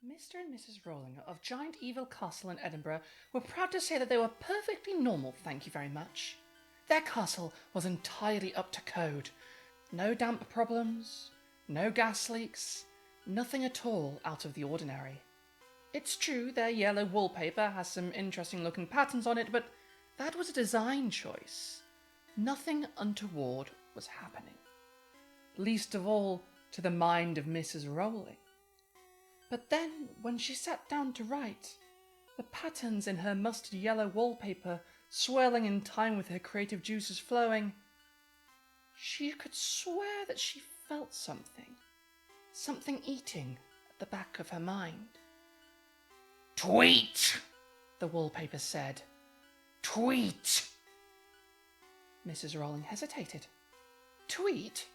Mr. and Mrs. Rowling of Giant Evil Castle in Edinburgh were proud to say that they were perfectly normal, thank you very much. Their castle was entirely up to code. No damp problems, no gas leaks, nothing at all out of the ordinary. It's true their yellow wallpaper has some interesting looking patterns on it, but that was a design choice. Nothing untoward was happening. Least of all to the mind of Mrs. Rowling. But then, when she sat down to write, the patterns in her mustard yellow wallpaper swirling in time with her creative juices flowing, she could swear that she felt something. Something eating at the back of her mind. "Tweet!" the wallpaper said. "Tweet!" Mrs. Rowling hesitated. Tweet?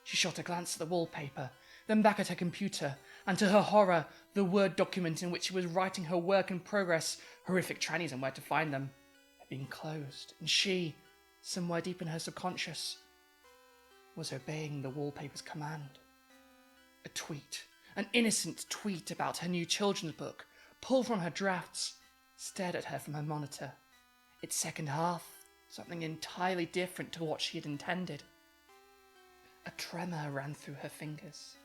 She shot a glance at the wallpaper, then back at her computer, and to her horror, the Word document in which she was writing her work in progress, horrific trannies and where to find them, had been closed, and she, somewhere deep in her subconscious, was obeying the wallpaper's command. A tweet, an innocent tweet about her new children's book, pulled from her drafts, stared at her from her monitor. Its second half, something entirely different to what she had intended. A tremor ran through her fingers.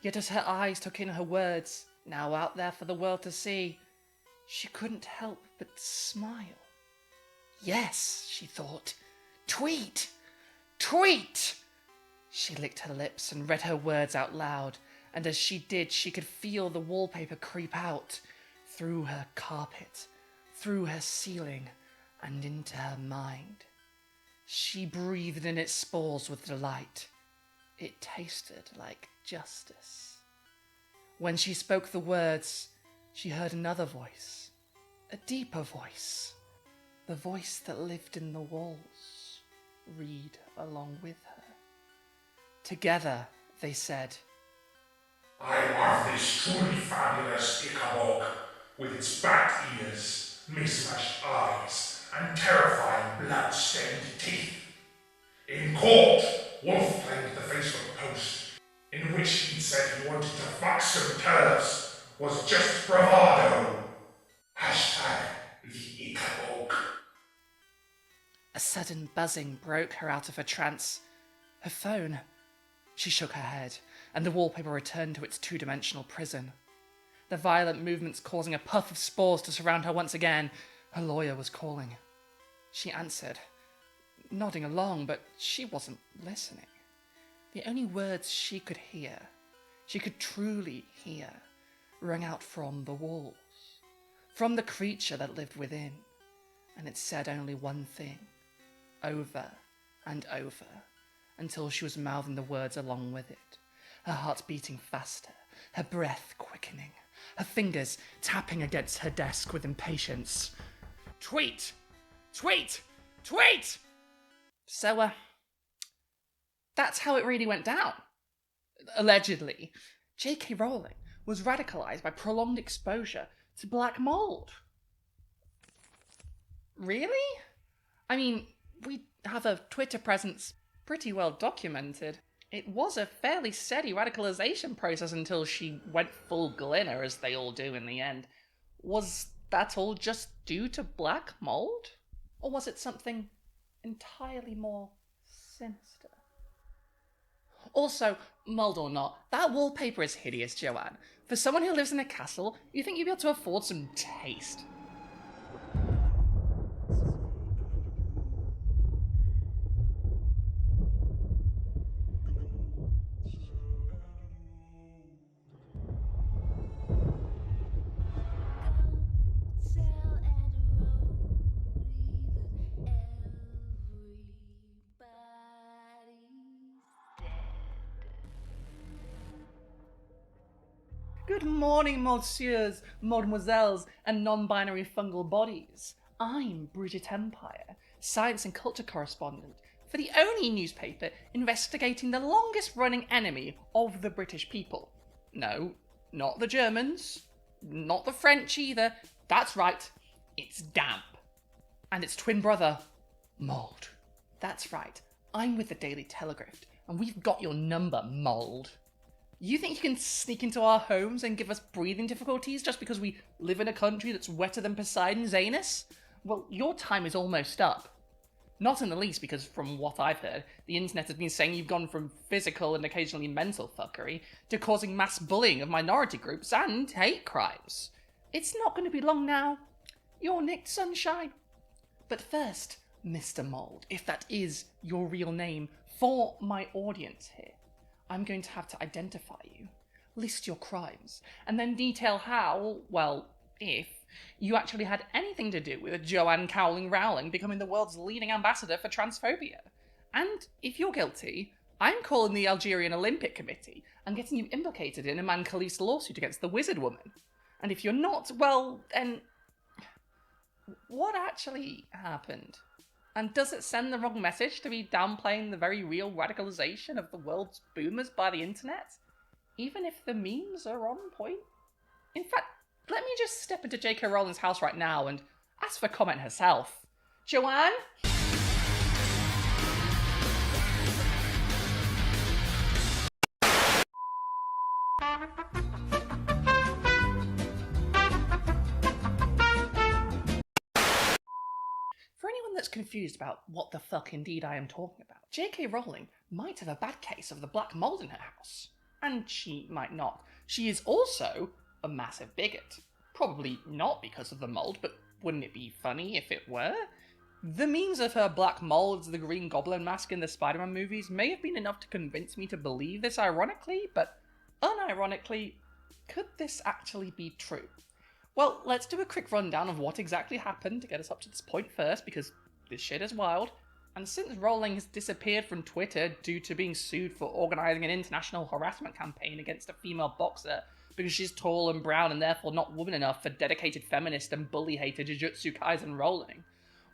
Yet as her eyes took in her words, now out there for the world to see, she couldn't help but smile. Yes, she thought. Tweet! Tweet! She licked her lips and read her words out loud, and as she did, she could feel the wallpaper creep out, through her carpet, through her ceiling, and into her mind. She breathed in its spores with delight. It tasted like justice. When she spoke the words, she heard another voice, a deeper voice, the voice that lived in the walls, read along with her. Together, they said, "I love this truly fabulous Ichabog, with its bat ears, mismatched eyes, and terrifying blood-stained teeth. In court, Wolf claimed the Facebook post, in which he'd said he wanted to fuck some turfs, was just bravado. Hashtag the Ichabog." A sudden buzzing broke her out of her trance. Her phone. She shook her head, and the wallpaper returned to its two-dimensional prison. The violent movements causing a puff of spores to surround her once again. Her lawyer was calling. She answered, nodding along, but she wasn't listening. The only words she could hear, she could truly hear, rang out from the walls, from the creature that lived within, and it said only one thing, over and over, until she was mouthing the words along with it, her heart beating faster, her breath quickening, her fingers tapping against her desk with impatience. Tweet! Tweet! Tweet! So, that's how it really went down. Allegedly, J.K. Rowling was radicalized by prolonged exposure to black mold. Really? I mean, we have a Twitter presence pretty well documented. It was a fairly steady radicalization process until she went full Glinner, as they all do in the end. Was that all just due to black mold? Or was it something entirely more sinister? Also, mold or not, that wallpaper is hideous, Joanne. For someone who lives in a castle, you think you'd be able to afford some taste. Good morning, messieurs, mademoiselles, and non-binary fungal bodies. I'm Bridget Empire, science and culture correspondent for the only newspaper investigating the longest-running enemy of the British people. No, not the Germans, not the French either. That's right, it's damp. And its twin brother, mold. That's right, I'm with the Daily Telegraph, and we've got your number, mold. You think you can sneak into our homes and give us breathing difficulties just because we live in a country that's wetter than Poseidon's anus? Well, your time is almost up. Not in the least because, from what I've heard, the internet has been saying you've gone from physical and occasionally mental fuckery to causing mass bullying of minority groups and hate crimes. It's not going to be long now. You're nicked, sunshine. But first, Mr. Mold, if that is your real name, for my audience here, I'm going to have to identify you, list your crimes, and then detail how, well, if, you actually had anything to do with Joanne Cowling Rowling becoming the world's leading ambassador for transphobia. And if you're guilty, I'm calling the Algerian Olympic Committee and getting you implicated in Iman Khalif's lawsuit against the Wizard Woman. And if you're not, well, then what actually happened? And does it send the wrong message to be downplaying the very real radicalization of the world's boomers by the internet? Even if the memes are on point? In fact, let me just step into J.K. Rowling's house right now and ask for comment herself. Joanne? For anyone that's confused about what the fuck indeed I am talking about, J.K. Rowling might have a bad case of the black mold in her house. And she might not. She is also a massive bigot. Probably not because of the mold, but wouldn't it be funny if it were? The memes of her black mold as the Green Goblin mask in the Spider-Man movies may have been enough to convince me to believe this ironically, but unironically, could this actually be true? Well, let's do a quick rundown of what exactly happened to get us up to this point first, because this shit is wild. And since Rowling has disappeared from Twitter due to being sued for organising an international harassment campaign against a female boxer because she's tall and brown and therefore not woman enough for dedicated feminist and bully hater Jujutsu Kaisen Rowling,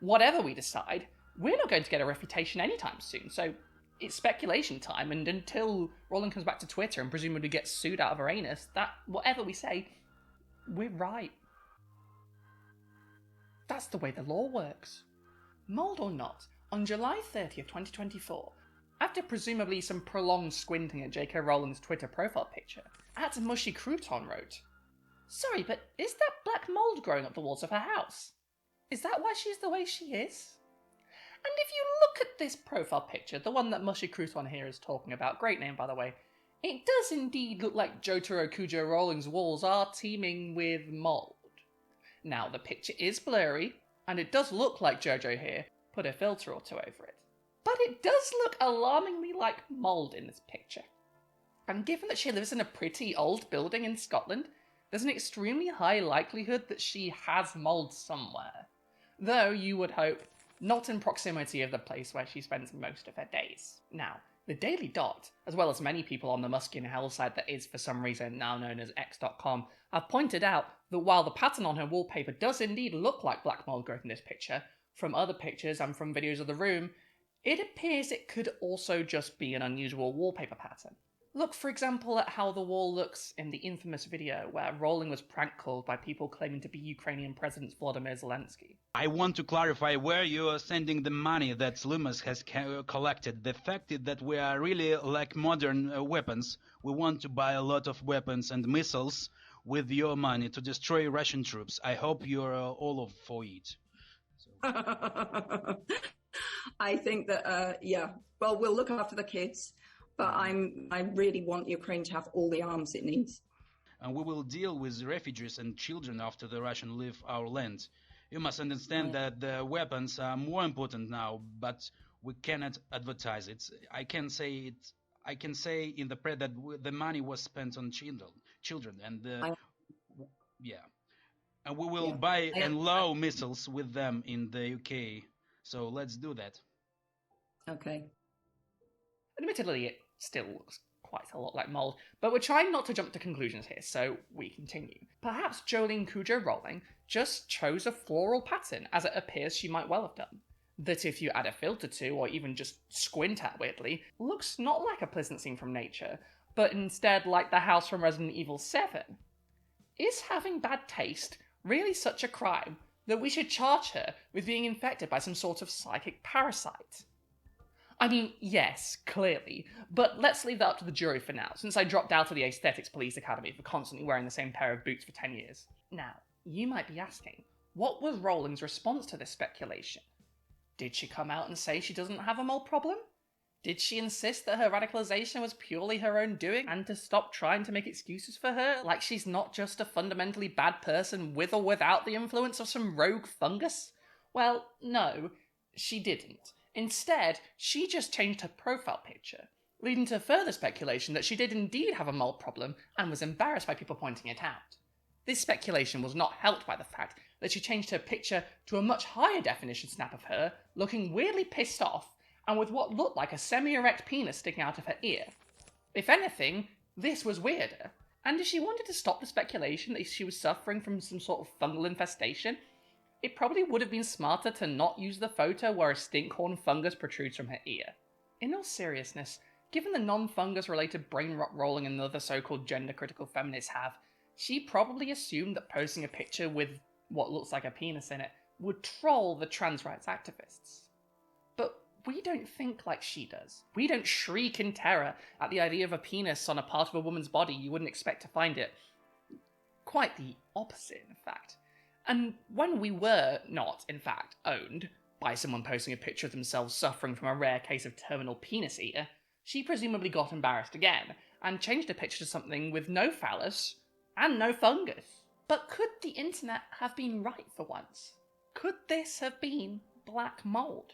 whatever we decide, we're not going to get a refutation anytime soon, so it's speculation time, and until Rowling comes back to Twitter and presumably gets sued out of her anus, that whatever we say, we're right. That's the way the law works. Mold or not, on July 30th, 2024, after presumably some prolonged squinting at J.K. Rowling's Twitter profile picture, at Mushy Crouton wrote, "Sorry, but is that black mold growing up the walls of her house? Is that why she's the way she is?" And if you look at this profile picture, the one that Mushy Crouton here is talking about, great name by the way, it does indeed look like Jotaro Kujo Rowling's walls are teeming with mold. Now, the picture is blurry, and it does look like Jojo here put a filter or two over it. But it does look alarmingly like mold in this picture. And given that she lives in a pretty old building in Scotland, there's an extremely high likelihood that she has mold somewhere. Though you would hope not in proximity of the place where she spends most of her days. Now, the Daily Dot, as well as many people on the Musky and Hell site that is for some reason now known as X.com, have pointed out that while the pattern on her wallpaper does indeed look like black mold growth in this picture, from other pictures and from videos of the room, it appears it could also just be an unusual wallpaper pattern. Look, for example, at how the wall looks in the infamous video where Rowling was prank called by people claiming to be Ukrainian President Volodymyr Zelensky. I want to clarify where you are sending the money that Lumos has collected. The fact is that we are really like modern weapons. We want to buy a lot of weapons and missiles with your money to destroy Russian troops. I hope you're all of for it. I think that, well, we'll look after the kids, but I really want Ukraine to have all the arms it needs. And we will deal with refugees and children after the Russians leave our land. You must understand that the weapons are more important now, but we cannot advertise it. I can say in the press that the money was spent on children, and and we will buy and low missiles with them in the UK. So let's do that. Okay. Admittedly, it still looks quite a lot like mold, but we're trying not to jump to conclusions here, so we continue. Perhaps Jolene Cujo Rowling just chose a floral pattern, as it appears she might well have done. That if you add a filter to, or even just squint at weirdly, looks not like a pleasant scene from nature, but instead like the house from Resident Evil 7. Is having bad taste really such a crime that we should charge her with being infected by some sort of psychic parasite? I mean, yes, clearly, but let's leave that up to the jury for now, since I dropped out of the Aesthetics Police Academy for constantly wearing the same pair of boots for 10 years. Now, you might be asking, what was Rowling's response to this speculation? Did she come out and say she doesn't have a mole problem? Did she insist that her radicalization was purely her own doing and to stop trying to make excuses for her, like she's not just a fundamentally bad person with or without the influence of some rogue fungus? Well, no, she didn't. Instead, she just changed her profile picture, leading to further speculation that she did indeed have a mole problem and was embarrassed by people pointing it out. This speculation was not helped by the fact that she changed her picture to a much higher definition snap of her, looking weirdly pissed off, and with what looked like a semi-erect penis sticking out of her ear. If anything, this was weirder, and if she wanted to stop the speculation that she was suffering from some sort of fungal infestation, it probably would have been smarter to not use the photo where a stinkhorn fungus protrudes from her ear. In all seriousness, given the non-fungus related brain rot Rowling and the other so-called gender-critical feminists have, she probably assumed that posting a picture with what looks like a penis in it would troll the trans rights activists. But we don't think like she does. We don't shriek in terror at the idea of a penis on a part of a woman's body you wouldn't expect to find it. Quite the opposite, in fact. And when we were not, in fact, owned by someone posting a picture of themselves suffering from a rare case of terminal penis eater, she presumably got embarrassed again, and changed her picture to something with no phallus and no fungus. But could the internet have been right for once? Could this have been black mold?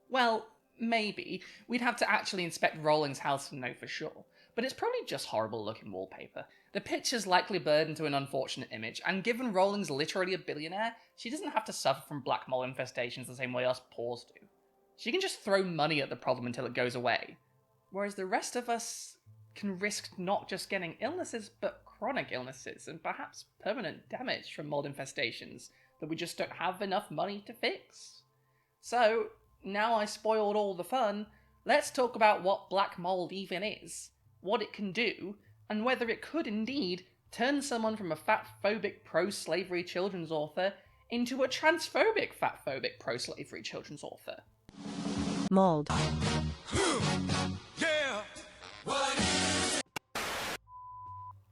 Well, maybe. We'd have to actually inspect Rowling's house to know for sure. But it's probably just horrible looking wallpaper. The picture's likely blurred into an unfortunate image, and given Rowling's literally a billionaire, she doesn't have to suffer from black mold infestations the same way us poors do. She can just throw money at the problem until it goes away. Whereas the rest of us can risk not just getting illnesses, but chronic illnesses, and perhaps permanent damage from mold infestations that we just don't have enough money to fix. So, now I spoiled all the fun, let's talk about what black mold even is, what it can do, and whether it could indeed turn someone from a fat-phobic pro-slavery children's author into a transphobic fat-phobic pro-slavery children's author. Mold.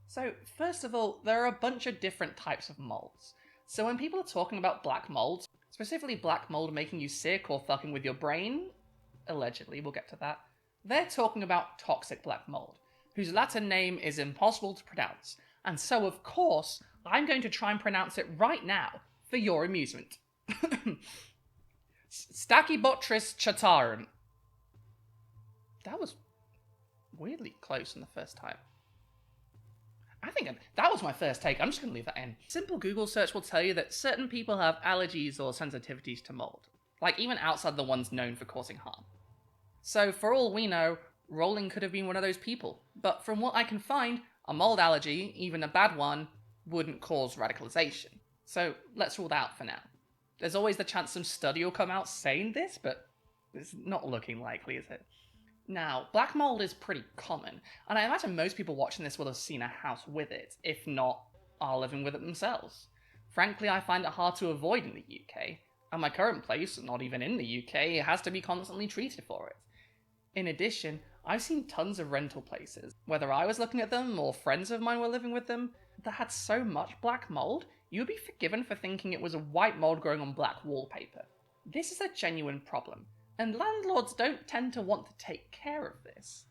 So, first of all, there are a bunch of different types of molds. So when people are talking about black mold, specifically black mold making you sick or fucking with your brain, allegedly, we'll get to that, they're talking about toxic black mold, whose Latin name is impossible to pronounce, and so of course, I'm going to try and pronounce it right now, for your amusement. Stachybotrys chatarum. That was weirdly close in the first time. I think that was my first take. I'm just going to leave that in. Simple Google search will tell you that certain people have allergies or sensitivities to mold, like even outside the ones known for causing harm. So for all we know, Rowling could have been one of those people, but from what I can find, a mold allergy, even a bad one, wouldn't cause radicalization. So let's rule that out for now. There's always the chance some study will come out saying this, but it's not looking likely, is it? Now, black mold is pretty common, and I imagine most people watching this will have seen a house with it, if not, are living with it themselves. Frankly, I find it hard to avoid in the UK, and my current place, not even in the UK, has to be constantly treated for it. In addition, I've seen tons of rental places, whether I was looking at them or friends of mine were living with them, that had so much black mold, you'd be forgiven for thinking it was a white mold growing on black wallpaper. This is a genuine problem, and landlords don't tend to want to take care of this.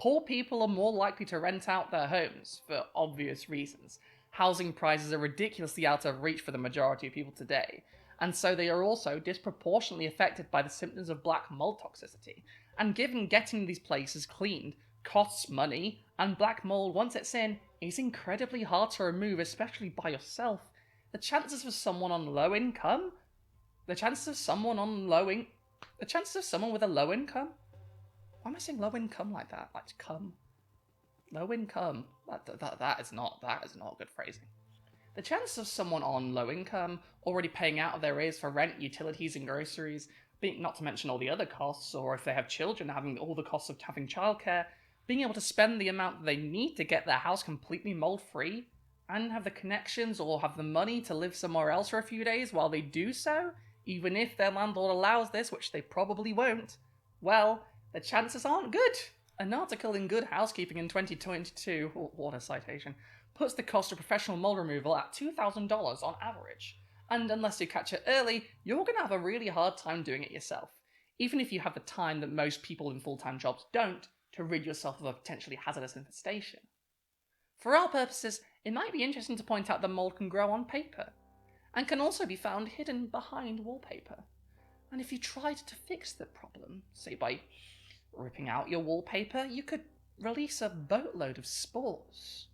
Poor people are more likely to rent out their homes, for obvious reasons. Housing prices are ridiculously out of reach for the majority of people today, and so they are also disproportionately affected by the symptoms of black mold toxicity. And given getting these places cleaned costs money, and black mold, once it's in, is incredibly hard to remove, especially by yourself, the chances of someone with a low income? Why am I saying low income like that? Like come? Low income. That is not good phrasing. The chance of someone on low income, already paying out of their ears for rent, utilities and groceries, not to mention all the other costs, or if they have children, having all the costs of having childcare, being able to spend the amount they need to get their house completely mold-free, and have the connections or have the money to live somewhere else for a few days while they do so, even if their landlord allows this, which they probably won't, well, the chances aren't good. An article in Good Housekeeping in 2022, what a citation, puts the cost of professional mold removal at $2,000 on average. And unless you catch it early, you're going to have a really hard time doing it yourself, even if you have the time that most people in full-time jobs don't to rid yourself of a potentially hazardous infestation. For our purposes, it might be interesting to point out that mold can grow on paper, and can also be found hidden behind wallpaper. And if you tried to fix the problem, say by ripping out your wallpaper, you could release a boatload of spores.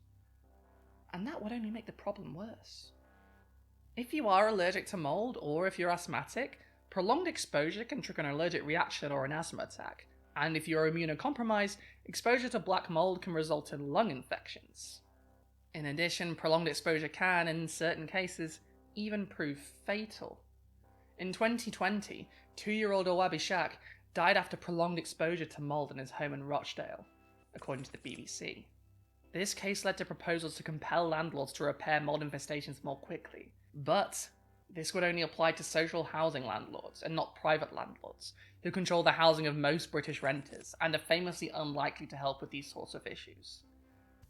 And that would only make the problem worse. If you are allergic to mold, or if you're asthmatic, prolonged exposure can trigger an allergic reaction or an asthma attack. And if you're immunocompromised, exposure to black mold can result in lung infections. In addition, prolonged exposure can, in certain cases, even prove fatal. In 2020, 2-year-old Awabishak died after prolonged exposure to mold in his home in Rochdale, according to the BBC. This case led to proposals to compel landlords to repair mold infestations more quickly, but this would only apply to social housing landlords and not private landlords, who control the housing of most British renters and are famously unlikely to help with these sorts of issues.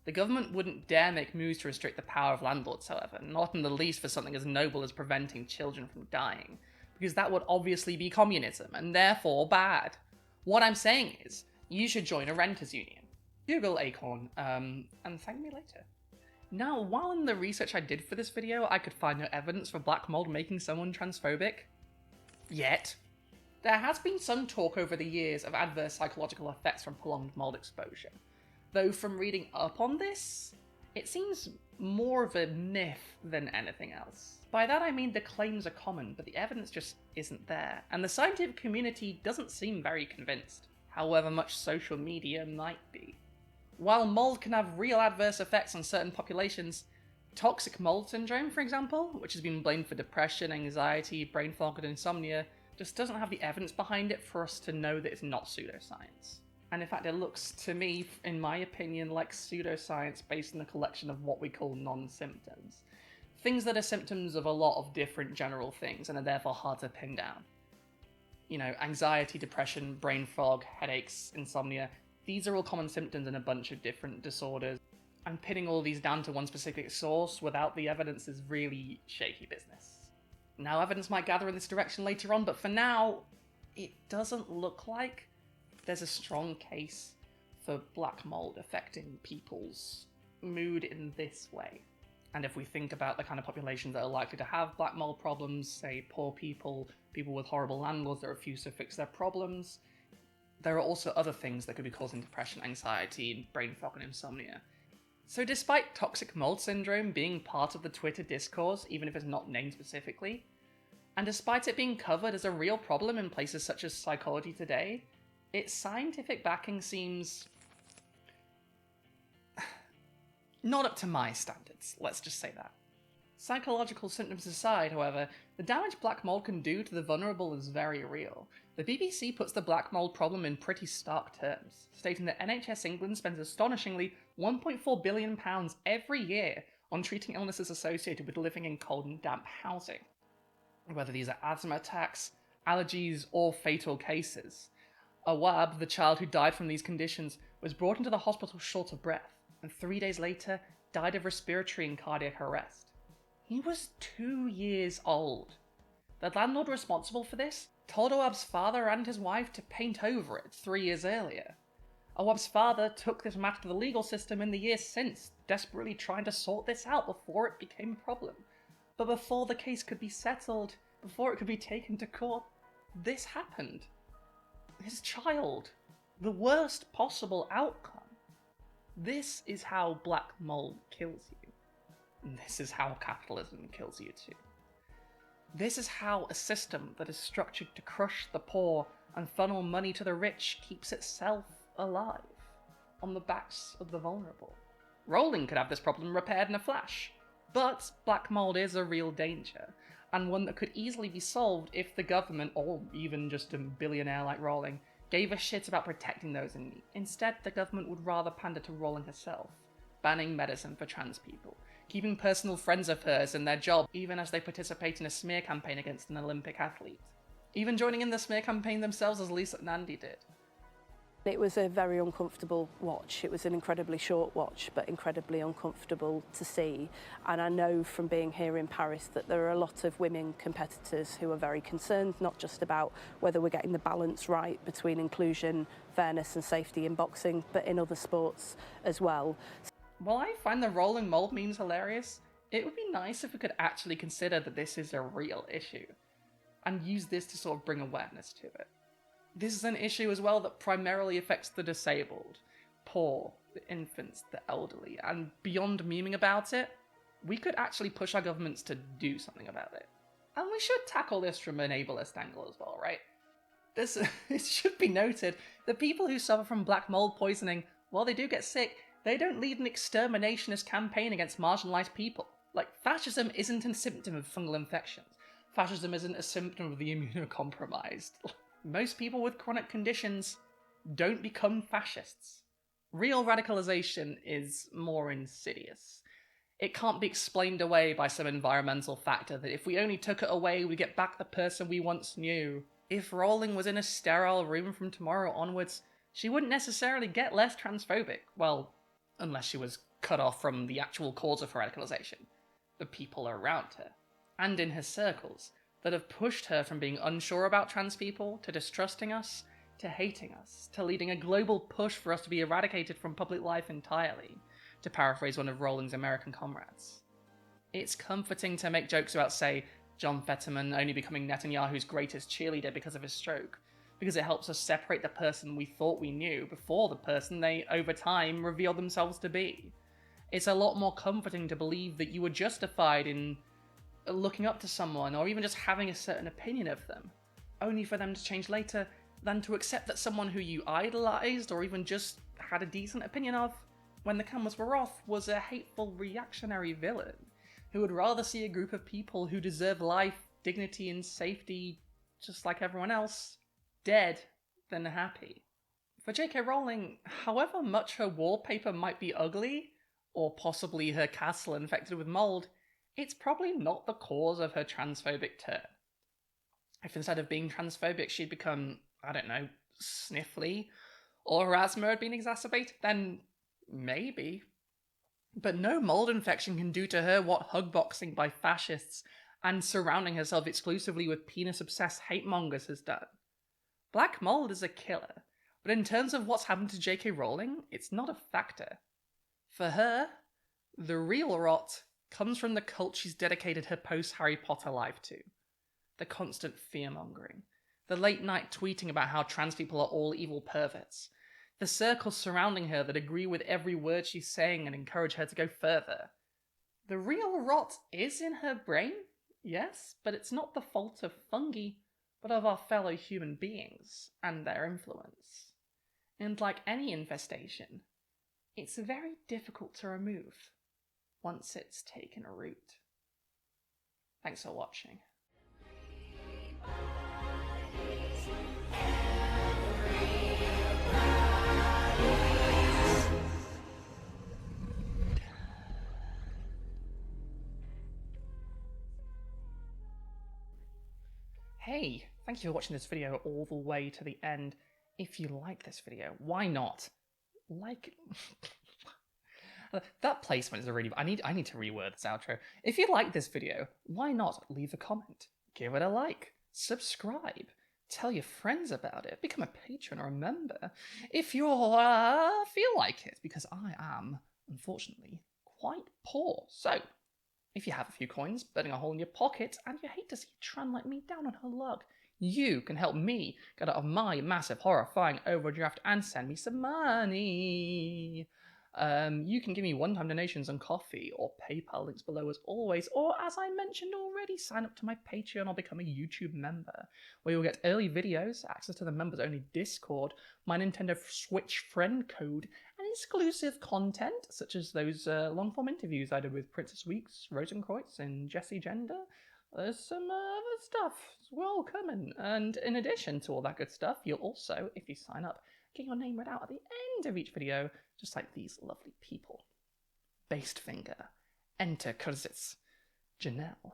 The government wouldn't dare make moves to restrict the power of landlords, however, not in the least for something as noble as preventing children from dying, because that would obviously be communism, and therefore bad. What I'm saying is, you should join a renters union. Google Acorn, and thank me later. Now, while in the research I did for this video, I could find no evidence for black mold making someone transphobic. Yet. There has been some talk over the years of adverse psychological effects from prolonged mold exposure. Though from reading up on this, it seems more of a myth than anything else. By that I mean the claims are common, but the evidence just isn't there, and the scientific community doesn't seem very convinced, however much social media might be. While mold can have real adverse effects on certain populations, toxic mold syndrome, for example, which has been blamed for depression, anxiety, brain fog, and insomnia, just doesn't have the evidence behind it for us to know that it's not pseudoscience. And in fact, it looks to me, in my opinion, like pseudoscience based on a collection of what we call non-symptoms. Things that are symptoms of a lot of different general things and are therefore hard to pin down. You know, anxiety, depression, brain fog, headaches, insomnia. These are all common symptoms in a bunch of different disorders, and pinning all these down to one specific source without the evidence is really shaky business. Now, evidence might gather in this direction later on, but for now, it doesn't look like there's a strong case for black mold affecting people's mood in this way. And if we think about the kind of populations that are likely to have black mold problems, say poor people, people with horrible landlords that refuse to fix their problems, there are also other things that could be causing depression, anxiety, brain fog, and insomnia. So despite toxic mold syndrome being part of the Twitter discourse, even if it's not named specifically, and despite it being covered as a real problem in places such as Psychology Today, its scientific backing seems not up to my standards, let's just say that. Psychological symptoms aside, however, the damage black mold can do to the vulnerable is very real. The BBC puts the black mold problem in pretty stark terms, stating that NHS England spends astonishingly £1.4 billion every year on treating illnesses associated with living in cold and damp housing. Whether these are asthma attacks, allergies, or fatal cases. Awab, the child who died from these conditions, was brought into the hospital short of breath, and 3 days later died of respiratory and cardiac arrest. He was 2 years old. The landlord responsible for this told Awab's father and his wife to paint over it 3 years earlier. Awab's father took this matter to the legal system in the years since, desperately trying to sort this out before it became a problem. But before the case could be settled, before it could be taken to court, this happened. His child. The worst possible outcome. This is how black mold kills you. And this is how capitalism kills you too. This is how a system that is structured to crush the poor and funnel money to the rich keeps itself alive, on the backs of the vulnerable. Rowling could have this problem repaired in a flash, but black mold is a real danger, and one that could easily be solved if the government, or even just a billionaire like Rowling, gave a shit about protecting those in need. Instead, the government would rather pander to Rowling herself, banning medicine for trans people, keeping personal friends of hers in their job even as they participate in a smear campaign against an Olympic athlete, even joining in the smear campaign themselves as Lisa Nandy did. It was a very uncomfortable watch. It was an incredibly short watch, but incredibly uncomfortable to see. And I know from being here in Paris that there are a lot of women competitors who are very concerned, not just about whether we're getting the balance right between inclusion, fairness and safety in boxing, but in other sports as well. While I find the Rowling mold memes hilarious, it would be nice if we could actually consider that this is a real issue and use this to sort of bring awareness to it. This is an issue as well that primarily affects the disabled, poor, the infants, the elderly, and beyond memeing about it, we could actually push our governments to do something about it. And we should tackle this from an ableist angle as well, right? It should be noted that people who suffer from black mold poisoning, while they do get sick, they don't lead an exterminationist campaign against marginalised people. Like, fascism isn't a symptom of fungal infections. Fascism isn't a symptom of the immunocompromised. Most people with chronic conditions don't become fascists. Real radicalization is more insidious. It can't be explained away by some environmental factor that if we only took it away, we get back the person we once knew. If Rowling was in a sterile room from tomorrow onwards, she wouldn't necessarily get less transphobic. Well, unless she was cut off from the actual cause of her radicalization, the people around her, and in her circles, that have pushed her from being unsure about trans people, to distrusting us, to hating us, to leading a global push for us to be eradicated from public life entirely, to paraphrase one of Rowling's American comrades. It's comforting to make jokes about, say, John Fetterman only becoming Netanyahu's greatest cheerleader because of his stroke, because it helps us separate the person we thought we knew before the person they, over time, revealed themselves to be. It's a lot more comforting to believe that you were justified in looking up to someone, or even just having a certain opinion of them, only for them to change later, than to accept that someone who you idolised, or even just had a decent opinion of, when the cameras were off, was a hateful reactionary villain, who would rather see a group of people who deserve life, dignity and safety, just like everyone else, dead than happy. For J.K. Rowling, however much her wallpaper might be ugly, or possibly her castle infected with mold, it's probably not the cause of her transphobic turn. If instead of being transphobic she'd become, I don't know, sniffly, or her asthma had been exacerbated, then maybe. But no mold infection can do to her what hugboxing by fascists and surrounding herself exclusively with penis-obsessed hate-mongers has done. Black mold is a killer, but in terms of what's happened to J.K. Rowling, it's not a factor. For her, the real rot comes from the cult she's dedicated her post-Harry Potter life to. The constant fear-mongering, the late-night tweeting about how trans people are all evil perverts, the circles surrounding her that agree with every word she's saying and encourage her to go further. The real rot is in her brain, yes, but it's not the fault of fungi, but of our fellow human beings and their influence. And like any infestation, it's very difficult to remove once it's taken root. Thanks for watching. Hey, thank you for watching this video all the way to the end. If you like this video, why not? Like... that placement is a really... I need to reword this outro. If you like this video, why not leave a comment? Give it a like. Subscribe. Tell your friends about it. Become a patron or a member. If you feel like it, because I am, unfortunately, quite poor. So, if you have a few coins burning a hole in your pocket and you hate to see a Tran like me down on her luck, you can help me get out of my massive, horrifying overdraft and send me some money. You can give me one-time donations on Coffee or PayPal, links below as always, or as I mentioned already, sign up to my Patreon or become a YouTube member, where you'll get early videos, access to the members-only Discord, my Nintendo Switch friend code, and exclusive content, such as those long-form interviews I did with Princess Weeks, Rosenkreutz, and Jessie Gender. There's some other stuff as well coming, and in addition to all that good stuff, you'll also, if you sign up, get your name read out at the end of each video, just like these lovely people. Based Finger, Enter Kurzitz, Janelle,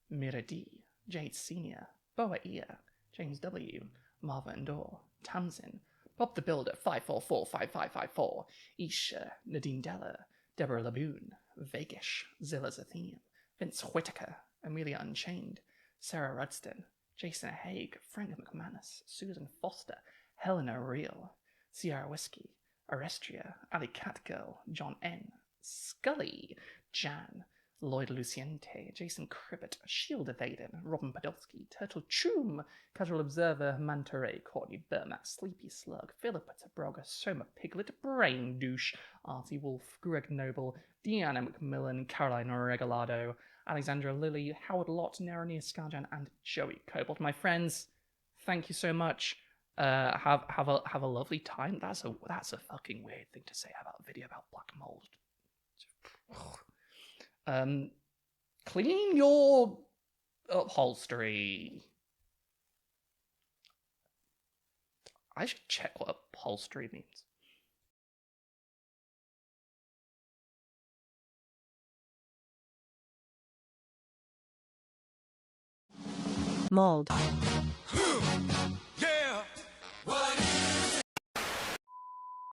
Mira D, Jade Senior, Boa Ear, James W, Marva Endor, Tamsin, Bob the Builder, 5445554, Isha, Nadine Della, Deborah Laboon, Vegish, Zilla Zathene, Vince Whitaker, Amelia Unchained, Sarah Rudston, Jason Haig, Frank McManus, Susan Foster, Helena Reel, Sierra Whiskey, Arestria, Ali Catgirl, John N., Scully, Jan, Lloyd Luciente, Jason Cribbett, Shield of Aiden, Robin Podolsky, Turtle Choom, Casual Observer, Manta Ray, Courtney Burmack, Sleepy Slug, Philippa Tabrogga, Soma Piglet, Brain Douche, Artie Wolf, Greg Noble, Deanna McMillan, Caroline Regalado, Alexandra Lilly, Howard Lott, Nerania Scarjan, and Joey Cobalt. My friends, thank you so much. Have a lovely time. That's a fucking weird thing to say about a video about black mold. Clean your upholstery. I should check what upholstery means. Mold.